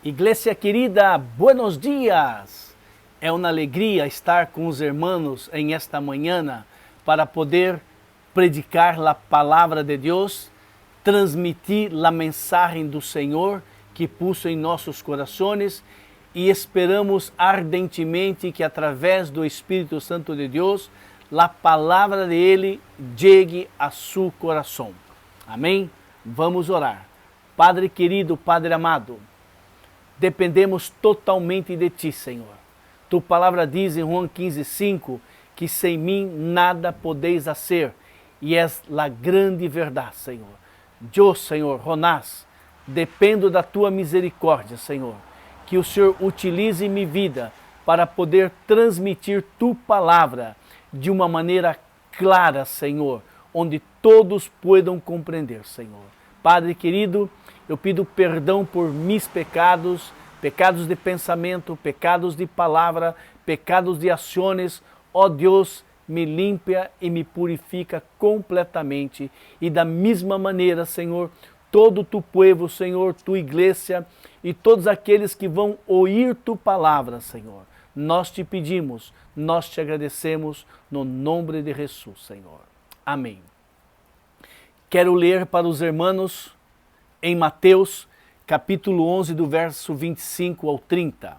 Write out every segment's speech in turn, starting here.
Igreja querida, buenos dias! É uma alegria estar com os irmãos em esta manhã para poder predicar a palavra de Deus, transmitir a mensagem do Senhor que puso em nossos corações e esperamos ardentemente que através do Espírito Santo de Deus, a palavra de Ele chegue a seu coração. Amém? Vamos orar. Padre querido, Padre amado, dependemos totalmente de Ti, Senhor. Tu palavra diz em João 15:5 que sem mim nada podeis fazer, e és a grande verdade, Senhor. Eu, Senhor, Jonás, dependo da Tua misericórdia, Senhor, que o Senhor utilize minha vida para poder transmitir Tu palavra de uma maneira clara, Senhor, onde todos possam compreender, Senhor. Padre querido, eu pido perdão por meus pecados, pecados de pensamento, pecados de palavra, pecados de ações. Ó Deus, me limpa e me purifica completamente. E da mesma maneira, Senhor, todo tu povo, Senhor, tua igreja e todos aqueles que vão ouvir tu palavra, Senhor. Nós te pedimos, nós te agradecemos no nome de Jesus, Senhor. Amém. Quero ler para os irmãos em Mateus, capítulo 11, do verso 25 ao 30.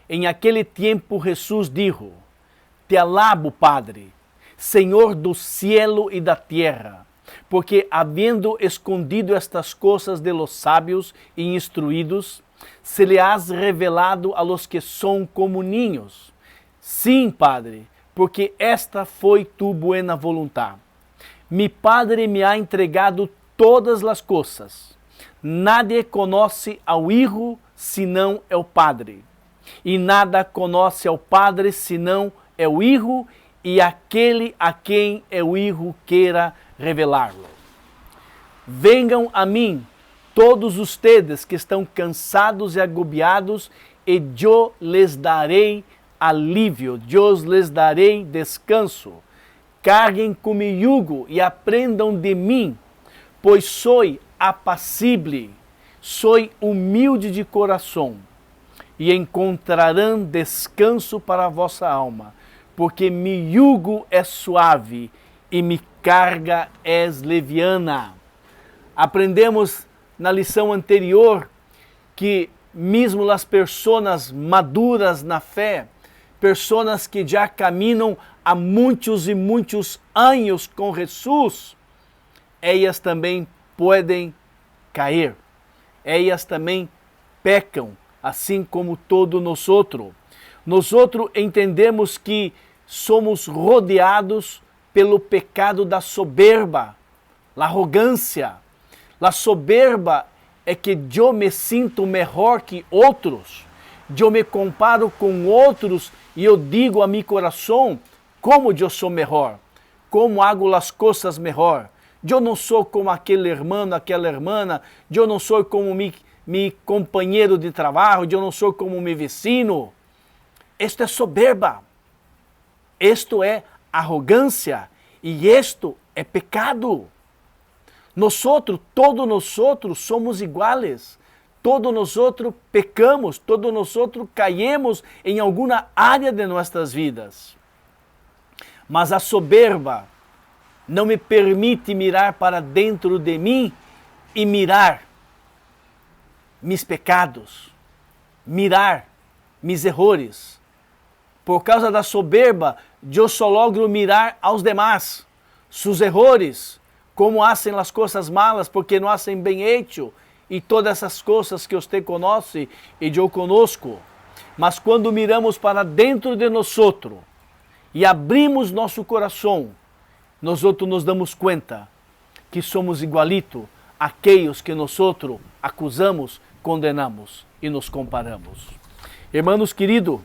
Em aquele tempo, Jesus disse: Te alabo, Padre, Senhor do cielo e da terra, porque, havendo escondido estas coisas de los sábios e instruídos, se lhe has revelado a los que são como niños. Sim, Padre, porque esta foi tu buena voluntad. Mi Padre me ha entregado todas as coisas. Nadie conoce ao Hijo senão é o Padre. E nada conoce ao Padre senão é o Hijo e aquele a quem é o Hijo queira revelar-lo. Venham a mim todos ustedes que estão cansados e agobiados, e eu les darei alívio, eu les darei descanso. Carguem com meu jugo e aprendam de mim, pois sou apacible, sou humilde de coração, e encontrarão descanso para a vossa alma, porque meu jugo é suave e minha carga é leviana. Aprendemos na lição anterior que mesmo as pessoas maduras na fé, pessoas que já caminham há muitos e muitos anos com Jesus, elas também podem cair, elas também pecam, assim como todos nós outros. Nós entendemos que somos rodeados pelo pecado da soberba, a arrogância. A soberba é que eu me sinto melhor que outros, eu me comparo com outros e eu digo a meu coração como eu sou melhor, como hago as coisas melhor. Eu não sou como aquele irmão, aquela irmã, eu não sou como meu companheiro de trabalho, eu não sou como meu vizinho. Isto é soberba, isto é arrogância e isto é pecado. Todos nós somos iguais, todos nós pecamos, todos nós caímos em alguma área de nossas vidas. Mas a soberba não me permite mirar para dentro de mim e mirar meus pecados, mirar meus erros. Por causa da soberba, eu só logro mirar aos demais, seus erros, como fazem as coisas malas, porque não fazem bem hecho, e todas essas coisas que você conhece e eu conosco. Mas quando miramos para dentro de nós e abrimos nosso coração, nós nos damos conta que somos igualito àqueles que nós acusamos, condenamos e nos comparamos. Irmãos queridos,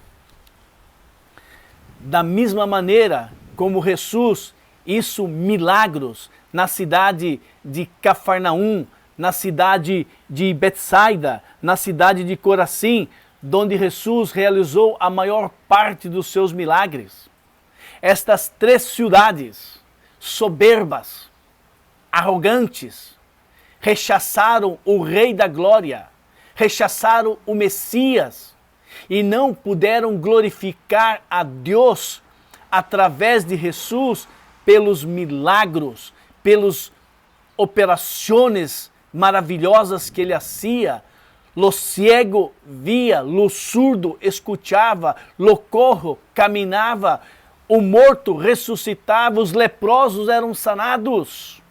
da mesma maneira como Jesus hizo milagros na cidade de Cafarnaum, na cidade de Betsaida, na cidade de Corazim, onde Jesus realizou a maior parte dos seus milagres. Estas três cidades soberbas, arrogantes, rechaçaram o Rei da Glória, rechaçaram o Messias e não puderam glorificar a Deus através de Jesus pelos milagros, pelas operações maravilhosas que ele hacía. Lo ciego via, lo surdo escutava, lo cojo caminhava, o morto ressuscitava, os leprosos eram sanados.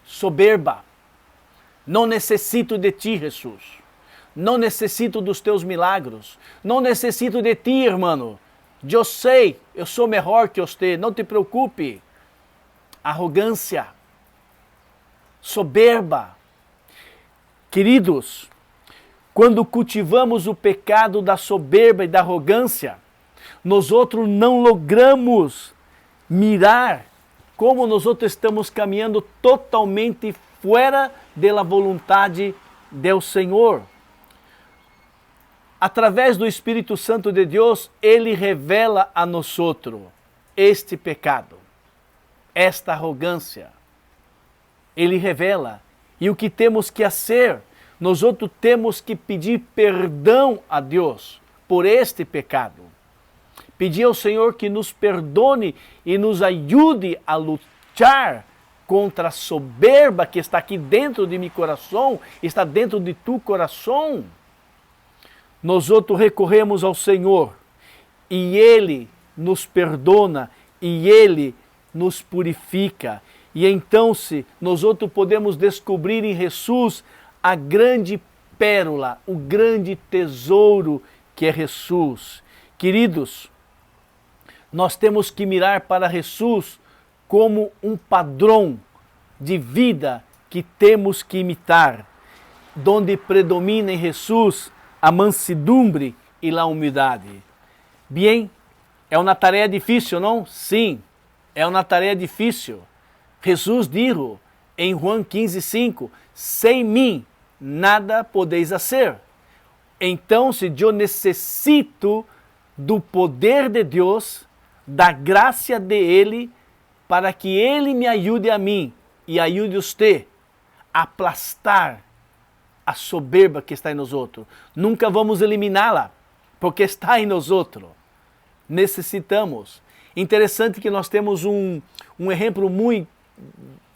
Soberba. Não necessito de ti, Jesus. Não necessito dos teus milagros. Não necessito de ti, irmão. Eu sei, eu sou melhor que você, não te preocupe. Arrogância. Soberba. Queridos, quando cultivamos o pecado da soberba e da arrogância, nós outros não logramos mirar como nós outros estamos caminhando totalmente fora da vontade do Senhor. Através do Espírito Santo de Deus, Ele revela a nós outros este pecado, esta arrogância. Ele revela. E o que temos que fazer? Nós outros temos que pedir perdão a Deus por este pecado. Pedir ao Senhor que nos perdone e nos ajude a lutar contra a soberba que está aqui dentro de meu coração, está dentro de tu coração. Nós outros recorremos ao Senhor e Ele nos perdona e Ele nos purifica. E então, se nós outros podemos descobrir em Jesus a grande pérola, o grande tesouro que é Jesus. Queridos, nós temos que mirar para Jesus como um padrão de vida que temos que imitar, donde predomina em Jesus a mansidumbre e a humildade. Bem, é uma tarefa difícil, não? Sim, é uma tarefa difícil. Jesus disse em João 15:5, sem mim nada podeis fazer. Então, se eu necessito do poder de Deus, da graça de Ele, para que Ele me ajude a mim e ajude você a aplastar a soberba que está em nós outros. Nunca vamos eliminá-la, porque está em nós outros. Necessitamos. Interessante que nós temos um exemplo muito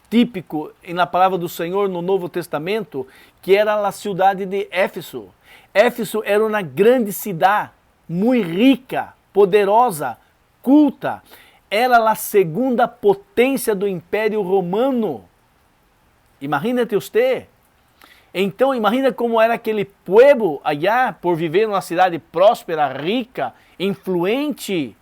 típico na palavra do Senhor no Novo Testamento, que era a cidade de Éfeso. Éfeso era uma grande cidade, muito rica, poderosa, culta. Era a segunda potência do Império Romano. Imagina-te você. Então, imagina como era aquele povo allá, por viver numa cidade próspera, rica, influente.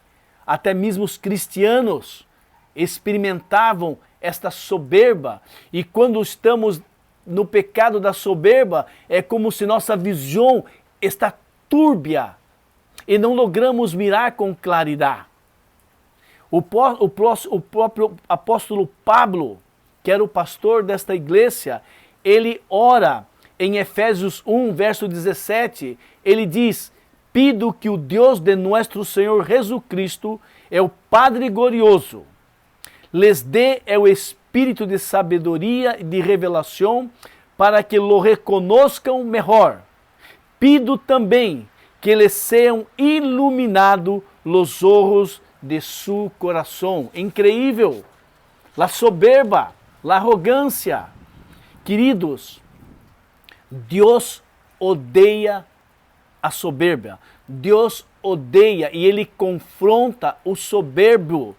Até mesmo os cristianos experimentavam esta soberba. E quando estamos no pecado da soberba, é como se nossa visão está túrbia e não logramos mirar com claridade. O próprio apóstolo Pablo, que era o pastor desta igreja, ele ora em Efésios 1, verso 17, ele diz: pido que o Deus de nosso Senhor Jesus Cristo, é o Padre glorioso, les dê o espírito de sabedoria e de revelação para que lo reconozcam melhor. Pido também que lhes sejam iluminados los ojos de su coração. Incrível! La soberba, la arrogância. Queridos, Deus odeia a soberba. Deus odeia e Ele confronta o soberbo.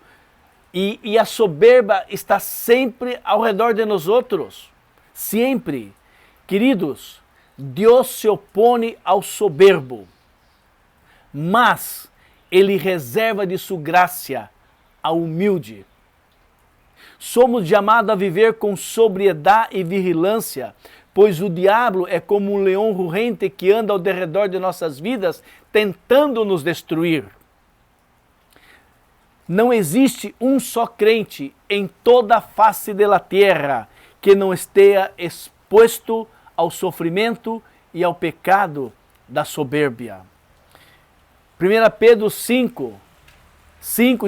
E a soberba está sempre ao redor de nós outros. Sempre. Queridos, Deus se opõe ao soberbo. Mas Ele reserva de sua graça ao humilde. Somos chamados a viver com sobriedade e vigilância, pois o diabo é como um leão rugente que anda ao derredor de nossas vidas, tentando nos destruir. Não existe um só crente em toda a face da terra que não esteja exposto ao sofrimento e ao pecado da soberbia. 1 Pedro 5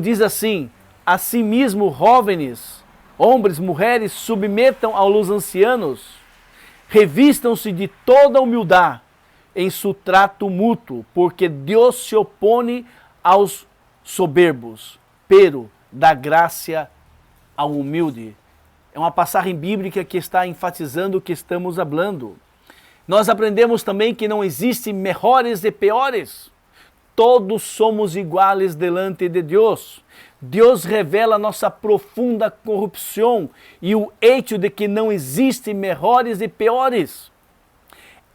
diz assim: assim mesmo, jovens, homens, mulheres, submetam aos ancianos, Revistam-se de toda humildade em seu trato mútuo, porque Deus se opõe aos soberbos, pero dá graça ao humilde. É uma passagem bíblica que está enfatizando o que estamos falando. Nós aprendemos também que não existem melhores e piores. Todos somos iguais delante de Deus. Deus revela nossa profunda corrupção e o hecho de que não existem melhores e piores.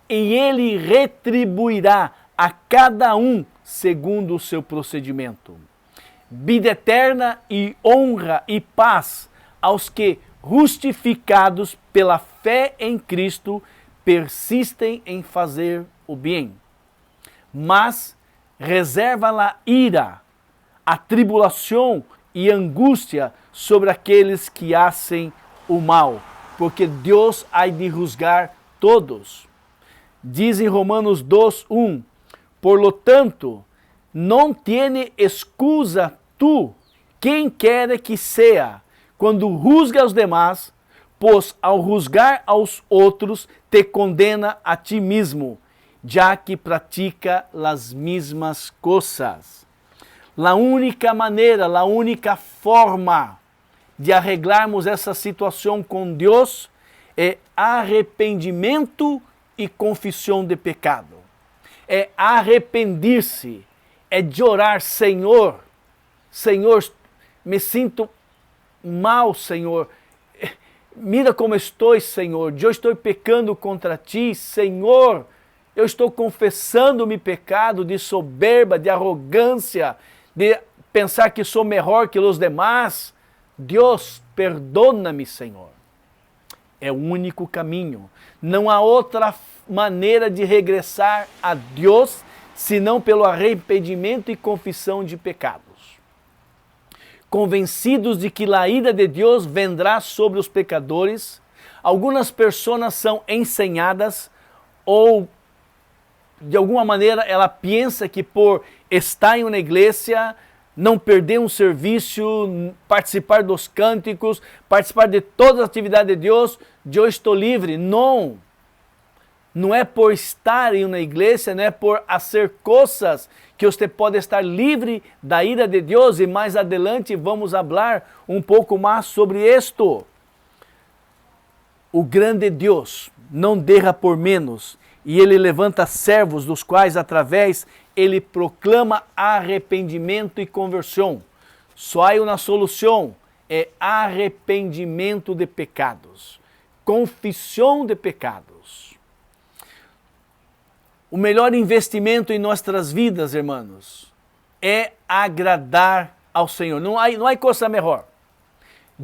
E Ele retribuirá a cada um segundo o seu procedimento. Vida eterna e honra e paz aos que, justificados pela fé em Cristo, persistem em fazer o bem. Mas reserva a ira, a tribulação e angústia sobre aqueles que hacem o mal, porque Deus há de juzgar todos. Diz em Romanos 2:1, por lo tanto, não tiene excusa tu, quem quer que seja, quando juzga os demais, pois ao juzgar aos outros, te condena a ti mesmo, já que pratica as mesmas coisas. A única maneira, a única forma de arreglarmos essa situação com Deus é arrependimento e confissão de pecado. É arrepender-se, é de orar, Senhor, me sinto mal, Senhor, mira como estou, Senhor, eu estou pecando contra ti, Senhor, eu estou confessando meu pecado de soberba, de arrogância, de pensar que sou melhor que os demais. Deus, perdona-me, Senhor. É o único caminho. Não há outra maneira de regressar a Deus senão pelo arrependimento e confissão de pecados. Convencidos de que a ira de Deus vendrá sobre os pecadores, algumas pessoas são ensinadas ou de alguma maneira ela pensa que por estar em uma igreja, não perder um serviço, participar dos cânticos, participar de todas as atividades de Deus, eu estou livre. Não. Não é por estar em uma igreja, não é por fazer coisas que você pode estar livre da ira de Deus, e mais adelante vamos falar um pouco mais sobre isto. O grande Deus não derra por menos, e Ele levanta servos, dos quais, através, Ele proclama arrependimento e conversão. Só há uma solução, é arrependimento de pecados, confissão de pecados. O melhor investimento em nossas vidas, irmãos, é agradar ao Senhor. Não há coisa melhor.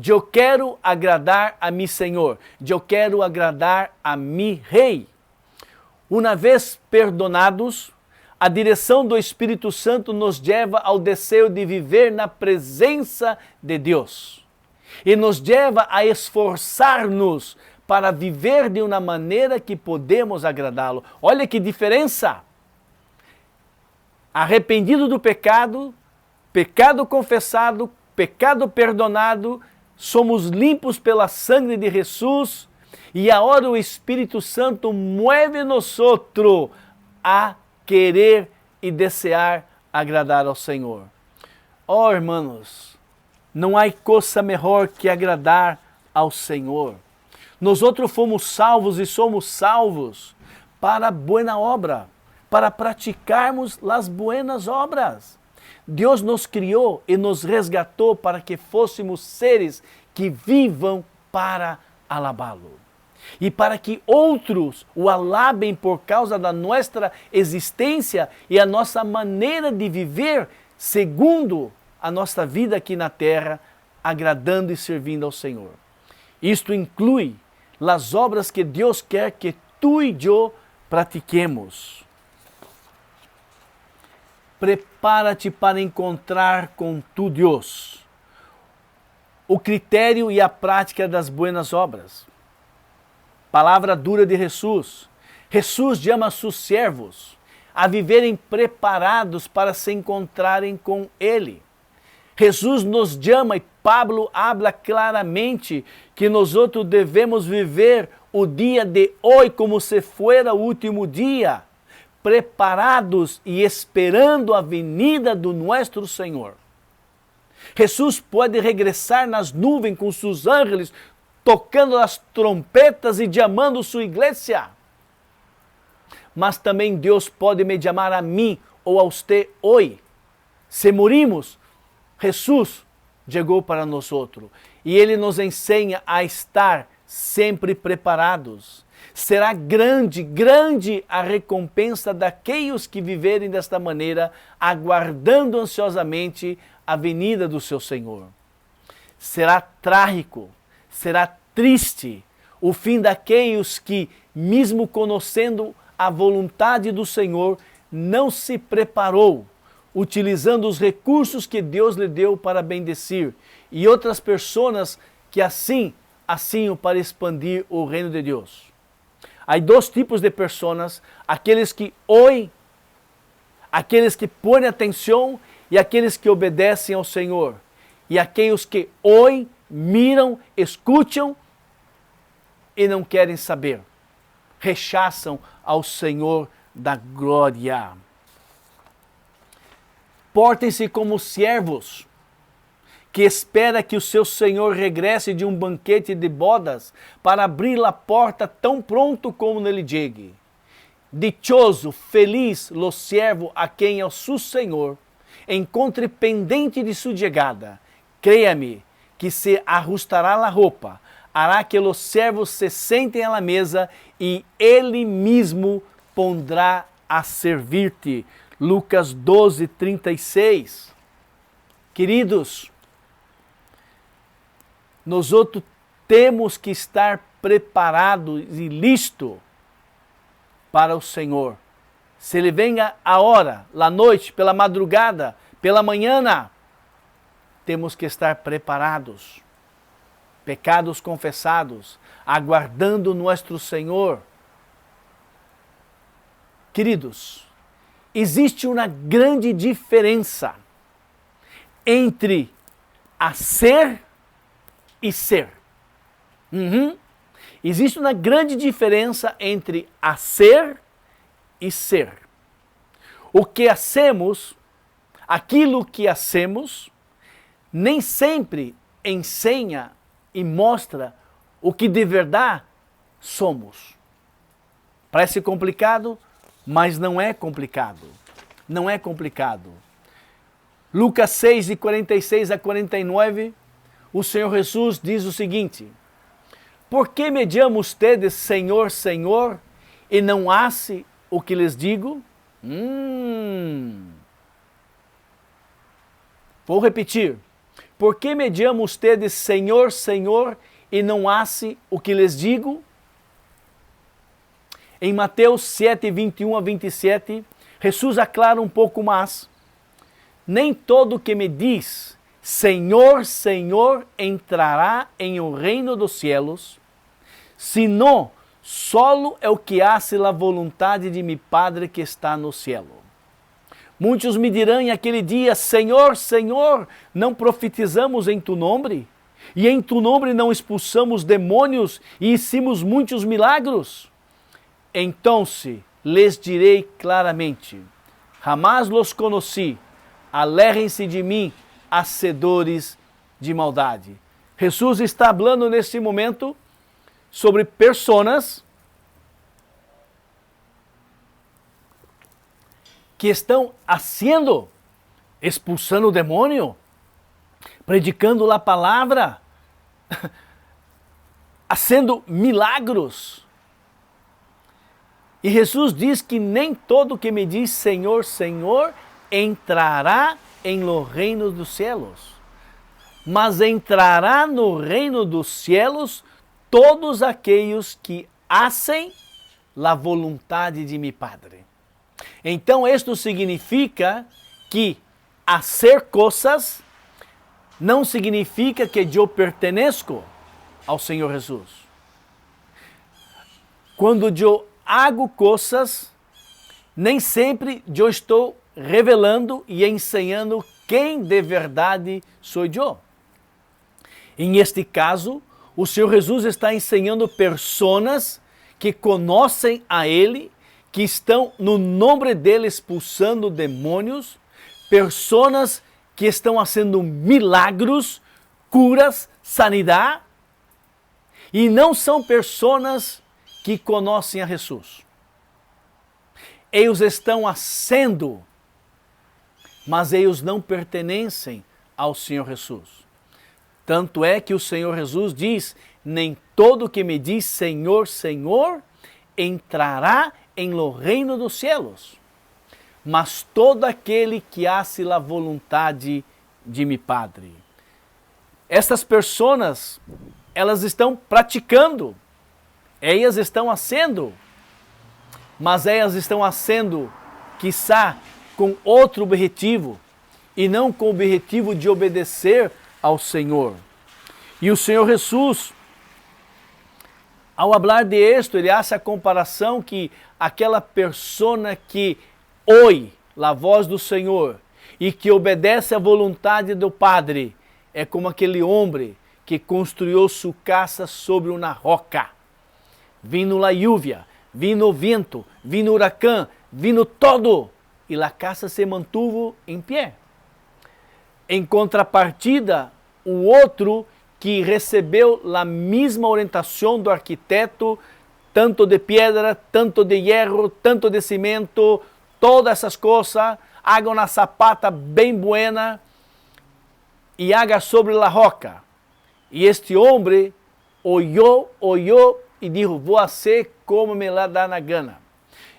Eu quero agradar a mi Senhor, eu quero agradar a mi Rei. Uma vez perdonados, a direção do Espírito Santo nos leva ao desejo de viver na presença de Deus. E nos leva a esforçar-nos para viver de uma maneira que podemos agradá-lo. Olha que diferença! Arrependido do pecado, pecado confessado, pecado perdonado, somos limpos pela sangue de Jesus, e agora o Espírito Santo mueve nosotros a querer e desejar agradar ao Senhor. Oh, irmãos, não há coisa melhor que agradar ao Senhor. Nós outros fomos salvos e somos salvos para a boa obra, para praticarmos as buenas obras. Deus nos criou e nos resgatou para que fôssemos seres que vivam para alabá-lo. E para que outros o alabem por causa da nossa existência e a nossa maneira de viver segundo a nossa vida aqui na terra, agradando e servindo ao Senhor. Isto inclui as obras que Deus quer que tu e eu pratiquemos. Prepara-te para encontrar com tu Deus o critério e a prática das buenas obras. Palavra dura de Jesus. Jesus chama seus servos a viverem preparados para se encontrarem com Ele. Jesus nos chama, e Pablo habla claramente que nós outros devemos viver o dia de hoje como se fuera o último dia, preparados e esperando a venida do nosso Senhor. Jesus pode regressar nas nuvens com seus ángeles, tocando as trompetas e chamando sua igreja. Mas também Deus pode me chamar a mim ou a você hoje. Se morimos, Jesus chegou para nós e Ele nos ensina a estar sempre preparados. Será grande, grande a recompensa daqueles que viverem desta maneira, aguardando ansiosamente a venida do seu Senhor. Será trágico, será triste o fim daqueles que, mesmo conhecendo a vontade do Senhor, não se preparou, utilizando os recursos que Deus lhe deu para bendecir, e outras pessoas que assim para expandir o reino de Deus. Há dois tipos de pessoas, aqueles que oem, aqueles que põem atenção e aqueles que obedecem ao Senhor. E aqueles que oem, miram, escutam e não querem saber. Rechaçam ao Senhor da glória. Portem-se como servos, que espera que o seu Senhor regresse de um banquete de bodas para abrir a porta tão pronto como nele chegue. Dichoso, feliz, o servo a quem o seu Senhor encontre pendente de sua chegada. Creia-me que se ajustará a roupa, hará que os servos se sentem à mesa e ele mesmo pondrá a servir-te. Lucas 12, 36. Queridos, nós outros temos que estar preparados e listos para o Senhor. Se Ele venha a hora, la noite, pela madrugada, pela manhã, temos que estar preparados. Pecados confessados, aguardando nosso Senhor. Queridos, existe uma grande diferença entre a ser e ser. Existe uma grande diferença entre a ser e ser. O que hacemos, aquilo que hacemos, nem sempre ensina e mostra o que de verdade somos. Parece complicado, mas não é complicado. Não é complicado. Lucas 6, de 46 a 49, o Senhor Jesus diz o seguinte: por que me chamam ustedes Senhor, Senhor, e não hace o que lhes digo? Vou repetir. Por que me chamam ustedes Senhor, Senhor, e não hace o que lhes digo? Em Mateus 7, 21 a 27, Jesus aclara um pouco mais. Nem todo que me diz Senhor, Senhor, entrará em o reino dos cielos, senão solo é o que hace a vontade de mi Padre que está no cielo. Muitos me dirão em aquele dia: Senhor, Senhor, não profetizamos em tu nome? E em tu nome não expulsamos demônios e hicimos muitos milagros? Então lhes direi claramente: jamás los conheci, alejem-se de mim, hacedores de maldade. Jesus está falando nesse momento sobre pessoas que estão expulsando o demônio, predicando a palavra, fazendo milagros. E Jesus diz que nem todo que me diz Senhor, Senhor, entrará em lo reino dos cielos, mas entrará no reino dos cielos todos aqueles que hacem a vontade de mi Padre. Então, isto significa que hacer coisas não significa que eu pertenço ao Senhor Jesus. Quando eu hago coisas, nem sempre eu estou revelando e ensinando quem de verdade sou eu. Em este caso, o Senhor Jesus está ensinando pessoas que conhecem a Ele, que estão no nome dele expulsando demônios, pessoas que estão fazendo milagros, curas, sanidade, e não são pessoas que conhecem a Jesus. Eles estão fazendo, mas eles não pertencem ao Senhor Jesus. Tanto é que o Senhor Jesus diz, nem todo que me diz Senhor, Senhor, entrará em lo reino dos cielos, mas todo aquele que hace a vontade de mi Padre. Essas pessoas, elas estão praticando, elas estão fazendo, mas elas estão fazendo, quiçá, com outro objetivo, e não com o objetivo de obedecer ao Senhor. E o Senhor Jesus, ao falar de esto, ele faz a comparação que aquela pessoa que ouve a voz do Senhor e que obedece à vontade do Padre, é como aquele homem que construiu sua casa sobre uma roca. Vino a lluvia, vino o vento, vino o huracão, vino todo, e a casa se mantuvo em pé. Em contrapartida, o outro que recebeu a mesma orientação do arquiteto, tanto de pedra, tanto de hierro, tanto de cimento, todas essas coisas, haga uma zapata bem buena e haga sobre a roca. E este homem olhou e disse, vou fazer como me lá dá na gana.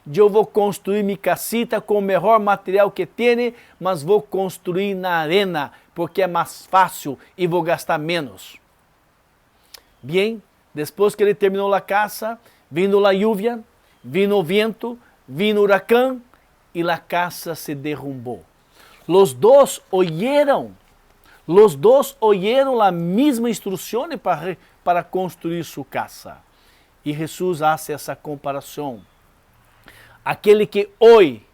Eu vou construir minha casita com o melhor material que tem, mas vou construir na arena, porque é mais fácil e vou gastar menos. Bem, depois que ele terminou a casa, vino a lluvia, vino o vento, vino o huracão, e a casa se derrumbou. Os dois oyeron a mesma instrução para construir sua casa. E Jesus faz essa comparação. Aquele que ouve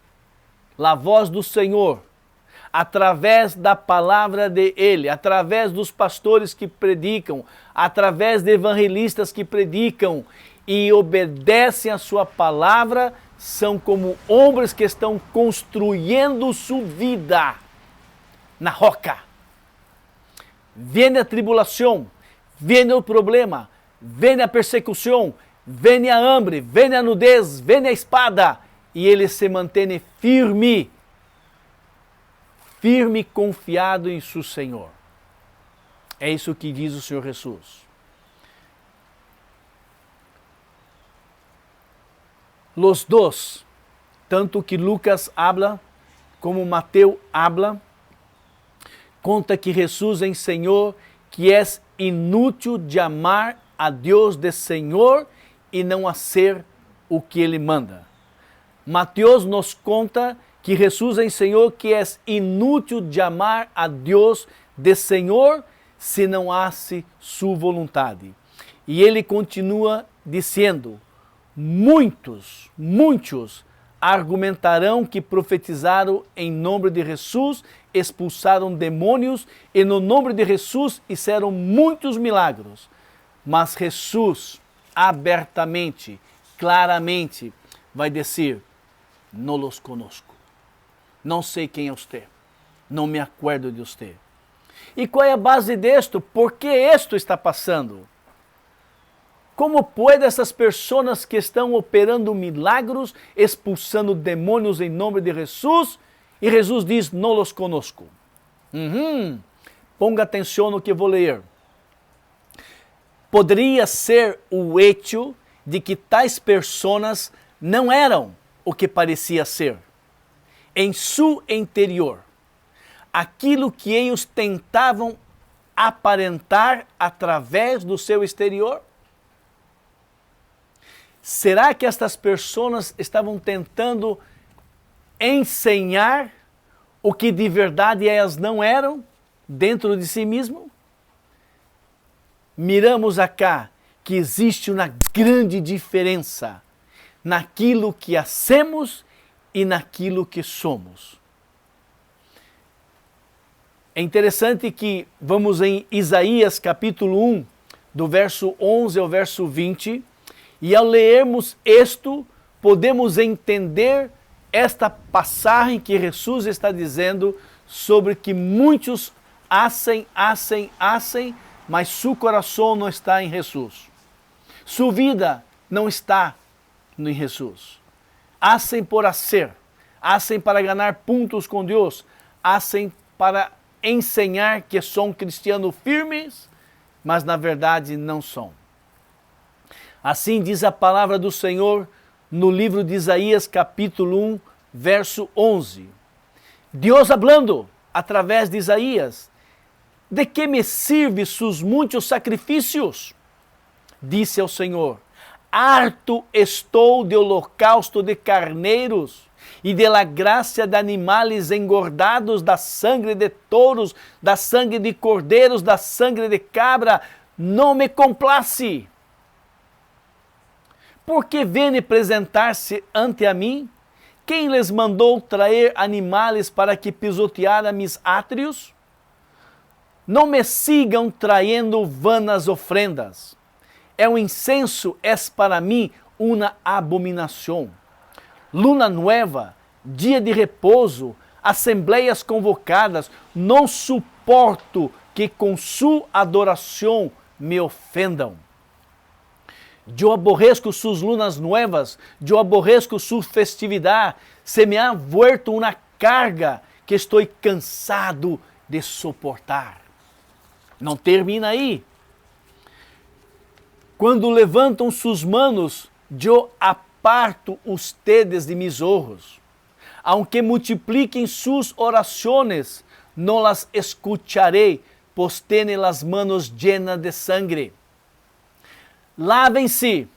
a voz do Senhor, através da palavra de Ele, através dos pastores que predicam, através de evangelistas que predicam e obedecem a sua palavra, são como homens que estão construindo sua vida na roca. Vem a tribulação, vem o problema, vem a persecução, vem a hambre, vem a nudez, vem a espada, e ele se mantém firme confiado em seu Senhor. É isso que diz o Senhor Jesus. Los dois, tanto que Lucas habla, como Mateus habla, conta que Jesus ensinou que é inútil de amar a Deus de Senhor e não fazer o que Ele manda. Mateus nos conta que Jesus ensinou que é inútil de amar a Deus de Senhor se não hace sua vontade. E ele continua dizendo, muitos argumentarão que profetizaram em nome de Jesus, expulsaram demônios e no nome de Jesus fizeram muitos milagres. Mas Jesus abertamente, claramente vai dizer, não los conosco. Não sei quem é você. Não me acuerdo de você. E qual é a base disto? Por que isto está passando? Como pode essas pessoas que estão operando milagros, expulsando demônios em nome de Jesus, e Jesus diz, não los conosco? Ponga atenção no que vou ler. Poderia ser o hecho de que tais pessoas não eram o que parecia ser. Em seu interior, aquilo que eles tentavam aparentar através do seu exterior? Será que estas pessoas estavam tentando ensinar o que de verdade elas não eram dentro de si mesmo? Miramos acá que existe uma grande diferença naquilo que hacemos e naquilo que somos. É interessante que vamos em Isaías capítulo 1, do verso 11 ao verso 20, e ao lermos isto, podemos entender esta passagem que Jesus está dizendo sobre que muitos hacen, mas seu coração não está em Jesus. Sua vida não está em Jesus. Hacen por hacer, hacen para ganhar pontos com Deus, hacen para ensinar que são cristianos firmes, mas na verdade não são. Assim diz a palavra do Senhor no livro de Isaías, capítulo 1, verso 11. Deus falando através de Isaías: de que me sirve sus muitos sacrifícios? Disse ao Senhor: harto estou de holocausto de carneiros e de la graça de animais engordados, da sangue de touros, da sangue de cordeiros, da sangue de cabra, não me complace. Porque vêm apresentar-se ante a mim? Quem lhes mandou trazer animais para que pisoteara mis átrios? Não me sigam traindo vanas ofrendas. O incenso é para mim uma abominação. Luna nova, dia de repouso, assembleias convocadas, não suporto que com sua adoração me ofendam. Eu aborreço suas lunas novas, eu aborreço sua festividade, se me ha vuelto uma carga que estou cansado de suportar. Não termina aí. Quando levantam suas manos, eu aparto ustedes de mis ojos. Aunque multipliquem sus orações, não las escucharei, pois têm las manos llenas de sangre. Lavem-se,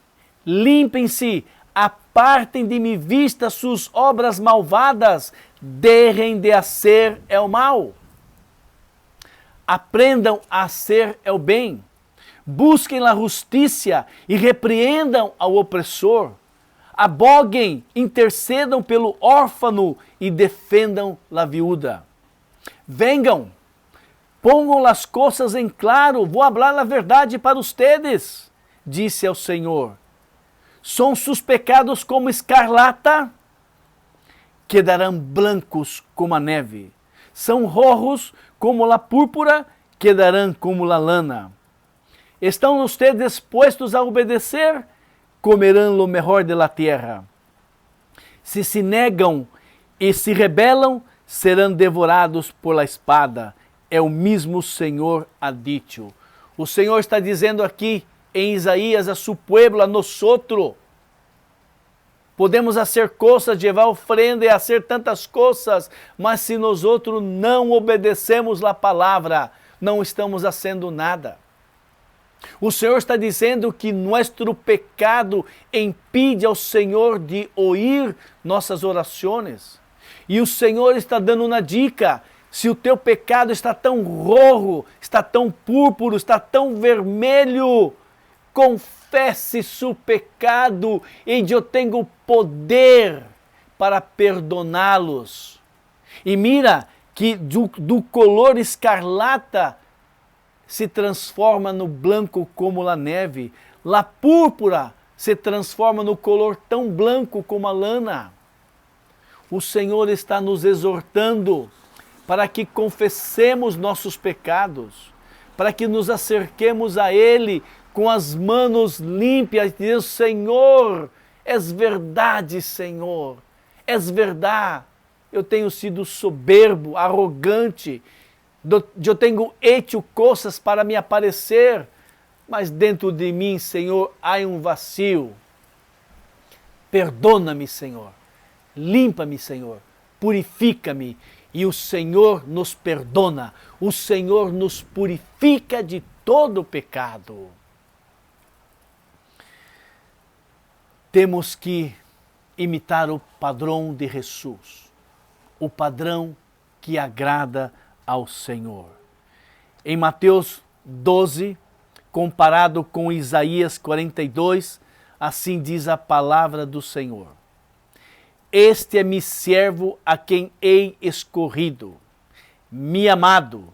limpem-se, apartem de mi vista suas obras malvadas, deixem de fazer o mal. Aprendam a fazer o bem, busquem a justiça e repreendam ao opressor. Aboguem, intercedam pelo órfão e defendam a viúva. Venham, pongam as coisas em claro, vou falar a verdade para ustedes, disse ao Senhor. São seus pecados como escarlata, quedarão blancos como a neve. São rojos como a púrpura, quedarão como a lana. Estão ustedes dispostos a obedecer? Comerão lo mejor de la tierra. Se negam e se rebelam, serão devorados por la espada. É o mesmo Senhor ha dicho. O Senhor está dizendo aqui em Isaías a su pueblo, a nosotros. Podemos fazer coisas, levar ofrenda e fazer tantas coisas, mas se nós outros não obedecemos a palavra, não estamos fazendo nada. O Senhor está dizendo que nosso pecado impede ao Senhor de ouvir nossas orações. E o Senhor está dando uma dica: se o teu pecado está tão rojo, está tão púrpuro, está tão vermelho, confesse seu pecado e eu tenho poder para perdoná-los. E mira que do color escarlata se transforma no branco como a neve. La púrpura se transforma no color tão branco como a lana. O Senhor está nos exortando para que confessemos nossos pecados, para que nos acerquemos a Ele com as manos limpas, e dizer: Senhor, és verdade, Senhor, és verdade. Eu tenho sido soberbo, arrogante, eu tenho hecho coisas para me aparecer, mas dentro de mim, Senhor, há um vazio. Perdona-me, Senhor, limpa-me, Senhor, purifica-me. E o Senhor nos perdona, o Senhor nos purifica de todo pecado. Temos que imitar o padrão de Jesus, o padrão que agrada ao Senhor. Em Mateus 12, comparado com Isaías 42, assim diz a palavra do Senhor: Este é mi servo a quem hei escorrido, mi amado,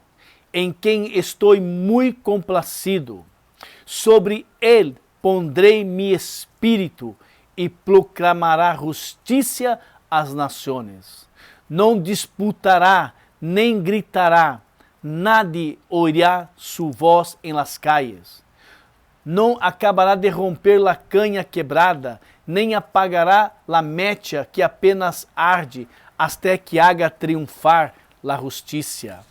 em quem estou muito complacido. Sobre ele pondrei mi espírito e proclamará justiça às nações. Não disputará, nem gritará, nadie oirá sua voz em las calles. Não acabará de romper la canha quebrada, nem apagará la mecha que apenas arde, até que haga triunfar la justiça.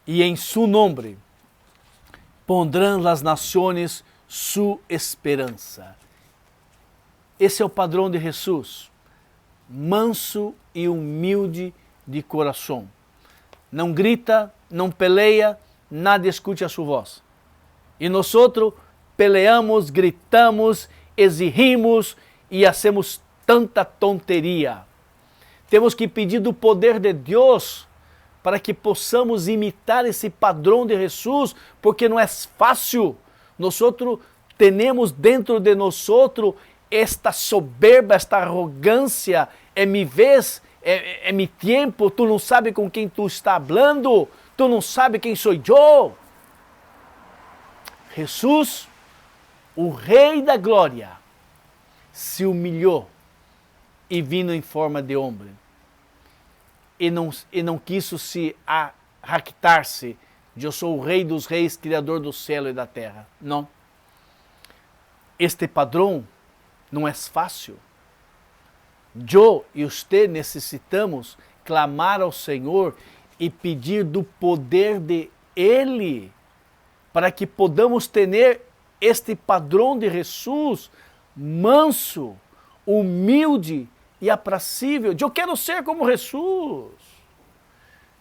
E em su nombre pondrão las nações su esperança. Esse é o padrão de Jesus, manso e humilde de coração. Não grita, não peleia, nada escute a sua voz. E nós peleamos, gritamos, exigimos e hacemos tanta tonteria. Temos que pedir do poder de Deus para que possamos imitar esse padrão de Jesus, porque não é fácil. Nós temos dentro de nós esta soberba, esta arrogância. É mi vez, é mi tempo, tu não sabe com quem tu está falando, tu não sabe quem sou eu. Jesus, o Rei da Glória, se humilhou e vindo em forma de homem. E não quis se jactar-se, eu sou o Rei dos Reis, Criador do céu e da terra. Não. Este padrão não é fácil. Eu e você necessitamos clamar ao Senhor e pedir do poder de Ele, para que podamos ter este padrão de Jesus, manso, humilde e aprazível. Eu quero ser como Jesus.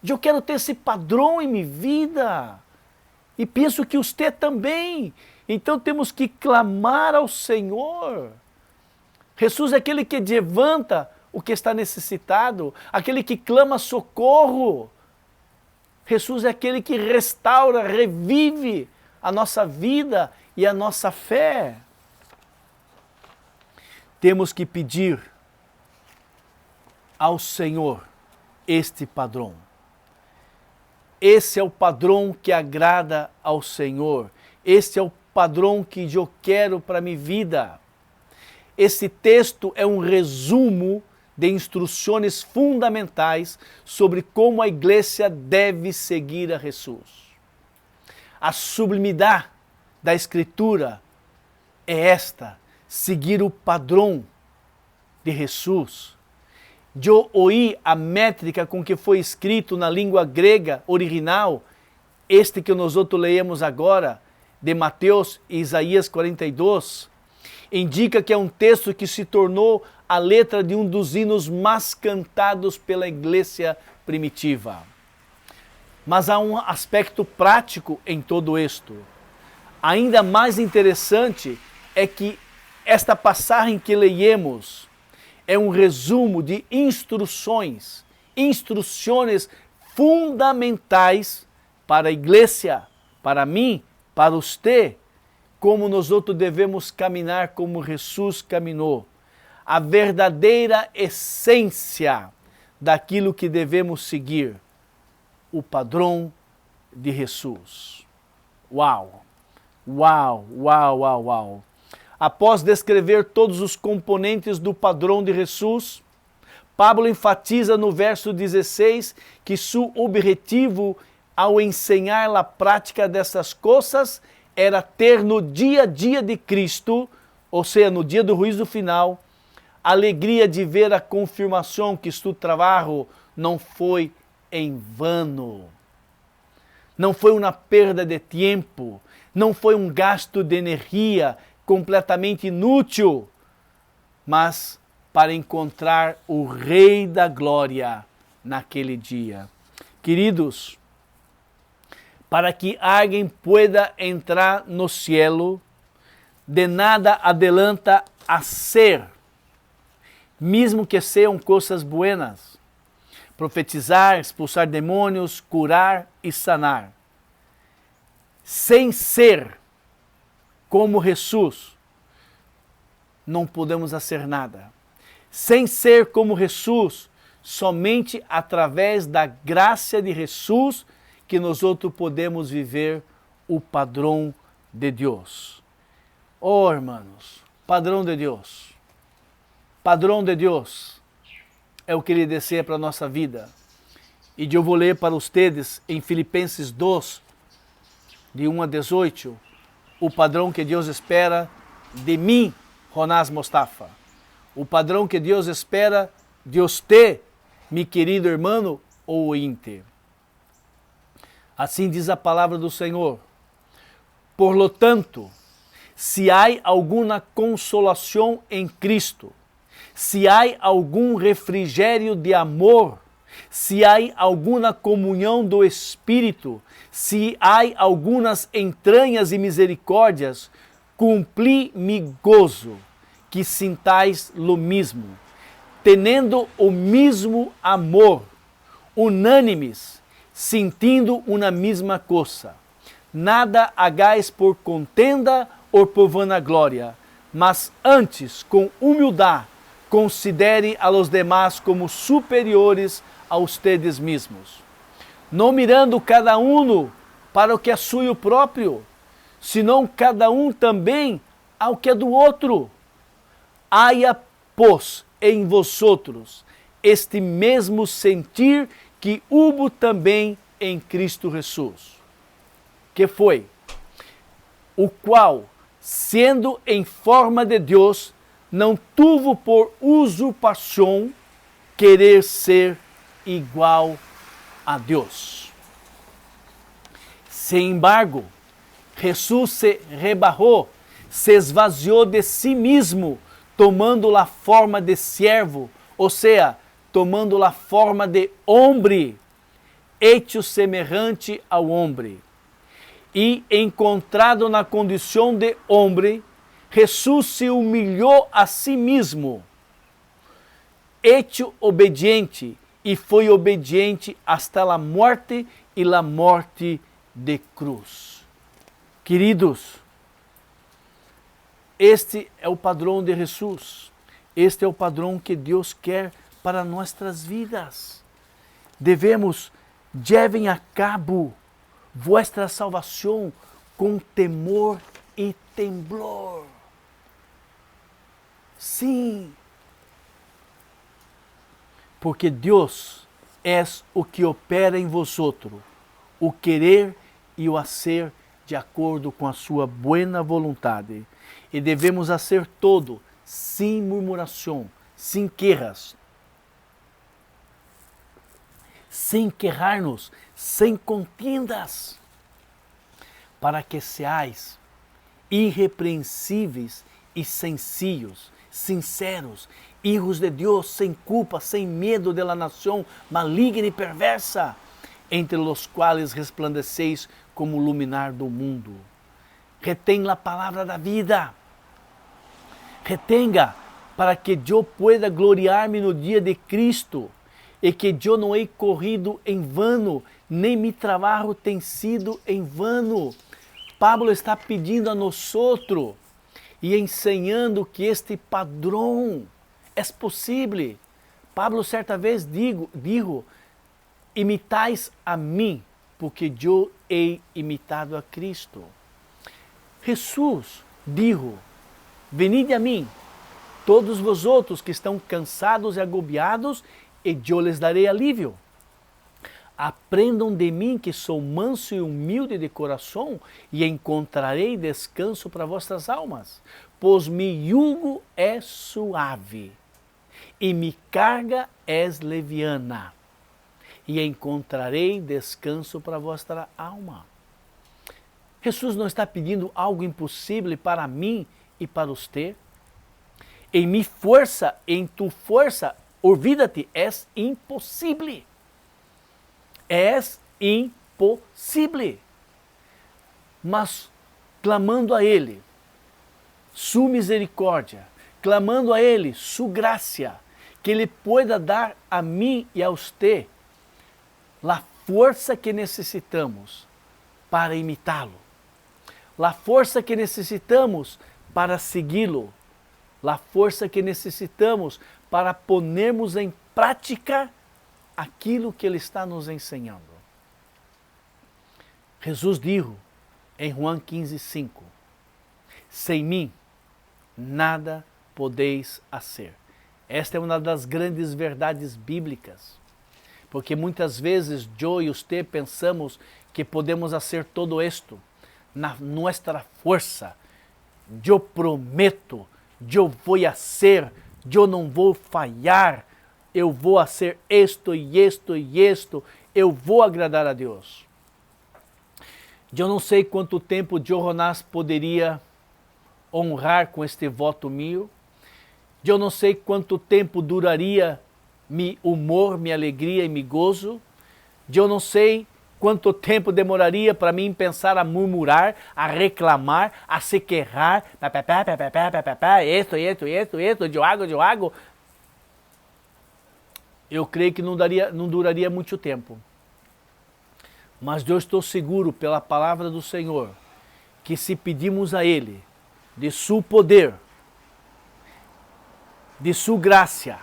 Eu quero ter esse padrão em minha vida. E penso que você também. Então temos que clamar ao Senhor. Jesus é aquele que levanta o que está necessitado, aquele que clama socorro. Jesus é aquele que restaura, revive a nossa vida e a nossa fé. Temos que pedir ao Senhor este padrão. Esse é o padrão que agrada ao Senhor. Esse é o padrão que eu quero para minha vida. Esse texto é um resumo de instruções fundamentais sobre como a igreja deve seguir a Jesus. A sublimidade da Escritura é esta: seguir o padrão de Jesus. Eu ouí a métrica com que foi escrito na língua grega original, este que nós leemos agora, de Mateus e Isaías 42, indica que é um texto que se tornou a letra de um dos hinos mais cantados pela igreja primitiva. Mas há um aspecto prático em todo isto. Ainda mais interessante é que esta passagem que leemos é um resumo de instruções fundamentais para a igreja, para mim, para você, como nós devemos caminhar como Jesus caminhou. A verdadeira essência daquilo que devemos seguir, o padrão de Jesus. Uau! Uau, uau, uau, uau! Após descrever todos os componentes do padrão de Jesus, Pablo enfatiza no verso 16 que seu objetivo ao ensinar a prática dessas coisas era ter no dia a dia de Cristo, ou seja, no dia do juízo final, a alegria de ver a confirmação que seu trabalho não foi em vano. Não foi uma perda de tempo, não foi um gasto de energia completamente inútil, mas para encontrar o Rei da Glória naquele dia. Queridos, para que alguém pueda entrar no cielo, de nada adianta hacer, mesmo que sejam coisas buenas, profetizar, expulsar demônios, curar e sanar. Sem ser como Jesus, não podemos fazer nada. Sem ser como Jesus, somente através da graça de Jesus que nós podemos viver o padrão de Deus. Oh, hermanos, padrão de Deus. Padrão de Deus é o que Ele deseja para a nossa vida. E eu vou ler para vocês em Filipenses 2, de 1 a 18, o padrão que Deus espera de mim, Jonás Mostafa. O padrão que Deus espera de você, meu querido irmão ou ointe. Assim diz a palavra do Senhor. Por lo tanto, se há alguma consolação em Cristo, se há algum refrigério de amor, se há alguma comunhão do Espírito, se há algumas entranhas e misericórdias, cumpli mi gozo, que sintais lo mesmo, tendo o mesmo amor, unânimes, sentindo uma mesma coisa. Nada hagais por contenda ou por vanaglória, mas antes, com humildade, considere a los demás como superiores a ustedes mesmos, não mirando cada um para o que é suyo próprio, senão cada um também ao que é do outro. Haja, pois, em vosotros este mesmo sentir que hubo também em Cristo Jesus, que foi, o qual, sendo em forma de Deus, não tuvo por usurpação querer ser igual a Deus. Sin embargo, Jesus se rebajou, se esvaziou de si mesmo, tomando a forma de siervo, ou seja, tomando a forma de homem, hecho semelhante ao homem. E encontrado na condição de homem, Jesus se humilhou a si mesmo, hecho obediente, e foi obediente hasta a morte e a morte de cruz. Queridos, este é o padrão de Jesus. Este é o padrão que Deus quer para nossas vidas. Devemos, levem a cabo vossa salvação com temor e temblor. Sim, porque Deus é o que opera em vosotros, o querer e o hacer de acordo com a sua buena vontade. E devemos hacer todo sem murmuração, sem quejas, sem quejar-nos, sem contendas, para que seais irrepreensíveis e sencillos, sinceros, hijos de Deus, sem culpa, sem medo de la nação maligna e perversa, entre los quais resplandeceis como o luminar do mundo. Retém a palavra da vida. Retenga, para que eu pueda gloriar-me no dia de Cristo, e que eu não he corrido em vano, nem mi trabalho tem sido em vano. Pablo está pedindo a nós outros e ensinando que este padrão é possível. Pablo certa vez dijo, imitais a mim, porque eu he imitado a Cristo. Jesus dijo, venide a mim, todos vosotros que estão cansados e agobiados, e eu lhes darei alívio. Aprendam de mim, que sou manso e humilde de coração, e encontrarei descanso para vossas almas, pois mi jugo é suave e mi carga é leviana, e encontrarei descanso para vossa alma. Jesus não está pedindo algo impossível para mim e para você. Em mi força, em tu força, olvídate, é impossível. É impossível. Mas clamando a Ele, sua misericórdia, clamando a Ele, sua graça, que Ele pueda dar a mim e a você a força que necessitamos para imitá-lo, a força que necessitamos para segui-lo, a força que necessitamos para ponermos em prática aquilo que Ele está nos ensinando. Jesus dijo, em João 15:5. Sem mim, nada podeis fazer. Esta é uma das grandes verdades bíblicas. Porque muitas vezes eu e você pensamos que podemos fazer todo isto na nossa força. Eu prometo, eu vou fazer, eu não vou falhar, eu vou fazer isto e isto e isto, eu vou agradar a Deus. Eu não sei quanto tempo Jonás poderia honrar com este voto meu. Eu não sei quanto tempo duraria meu humor, minha alegria e meu gozo. Eu não sei quanto tempo demoraria para mim pensar a murmurar, a reclamar, a se quejar, esto, eu hago. Eu creio que não duraria muito tempo. Mas eu estou seguro pela palavra do Senhor que se pedimos a Ele de seu poder, de sua graça,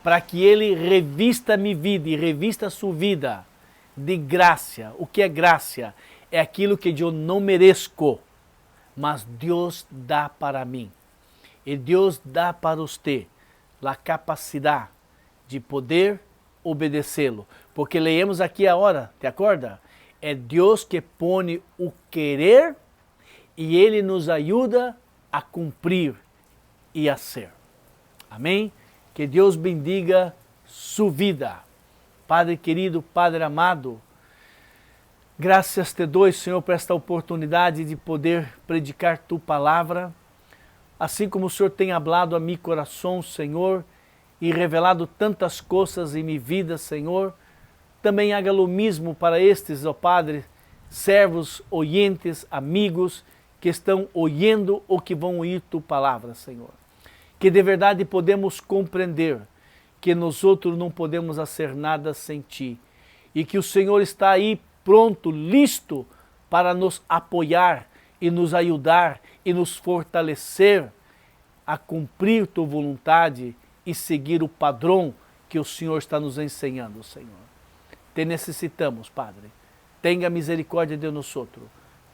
para que Ele revista minha vida e revista a sua vida de graça. O que é graça? É aquilo que eu não mereço, mas Deus dá para mim. E Deus dá para você a capacidade de poder obedecê-lo. Porque leemos aqui agora, te acorda? É Deus que põe o querer e Ele nos ajuda a cumprir e a ser. Amém? Que Deus bendiga sua vida. Padre querido, Padre amado, graças te dou, Senhor, por esta oportunidade de poder predicar Tu palavra. Assim como o Senhor tem hablado a meu coração, Senhor, e revelado tantas coisas em minha vida, Senhor, também haga o mesmo para estes, ó Padre, servos, oyentes, amigos, que estão ouvindo ou que vão ouvir Tu palavra, Senhor. Que de verdade podemos compreender que nós outros não podemos fazer nada sem Ti, e que o Senhor está aí pronto, listo para nos apoiar e nos ajudar e nos fortalecer a cumprir Tua vontade e seguir o padrão que o Senhor está nos ensinando, Senhor. Te necessitamos, Padre. Tenha misericórdia de nós outros.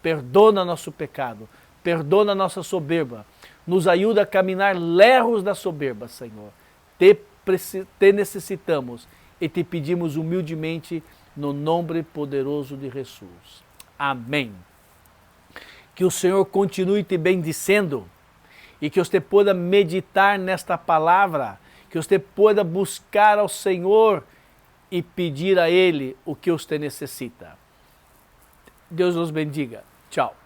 Perdona nosso pecado. Perdona nossa soberba. Nos ajuda a caminhar lejos da soberba, Senhor. Te necessitamos e te pedimos humildemente no nome poderoso de Jesus. Amém. Que o Senhor continue te bendizendo e que você possa meditar nesta palavra, que você possa buscar ao Senhor e pedir a Ele o que você necessita. Deus nos bendiga. Tchau.